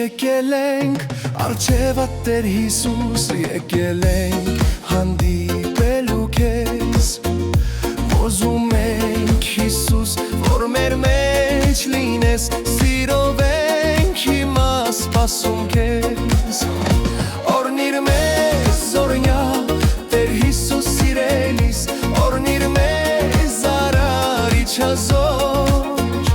եկել ենք առջևդ Տեր Հիսուս, եկել ենք հանդիպելու քեզ, ուզում ենք Հիսուս, որ մեր մեջ լինես, սիրով ենք հիմա սպասում քեզ, օրհնիր մեզ օրհնյալ Տեր Հիսուս սիրելիս, օրհնիր մեզ արարիչ հազոր,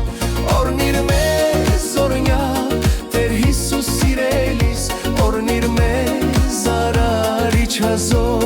օրհնիր մեզ օրհնյալ Տեր Հիսուս սիրելիս, օրհնիր մեզ արարիչ հազոր։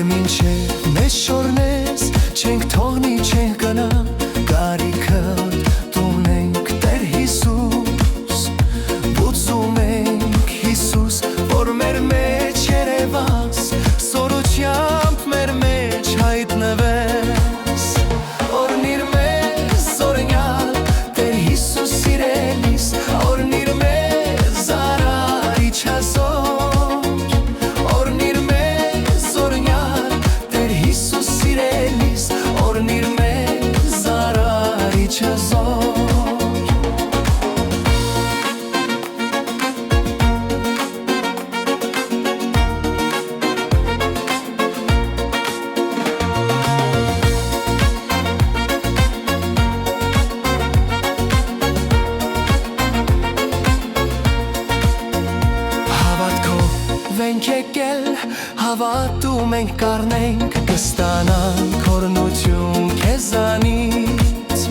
Մինչև մեզ շորնես, չենք թողնի, չենք գնա, կարիքը տունենք Տեր Հիսուս, ուզում ենք Հիսուս, որ մեր մեջ երևաս, սորությամբ մեր մեջ հայտնվես, օրհնիր մեզ օրհնյալ Տեր Հիսուս սիրելիս, օրհնիր մեզ արարիչ հազոր, օրհնիր մեզ օրհնյալ Տեր Հիսուս սիրելիս, օրհնիր մեզ արարիչ հազոր։ Ենք եկել, հավատում ենք կառնենք, կստանանք օրհնություն քեզանից,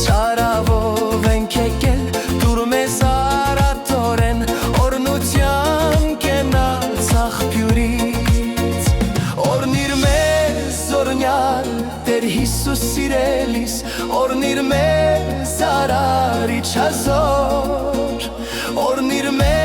ծարավով ենք եկել, դուր մեզ արատորեն, օրհնության կենաց աղբյուրից, օրհնիր մեզ օրհնյալ Տեր Հիսուս սիրելիս, օրհնիր մեզ արարիչ հազոր, օրհնիր մեզ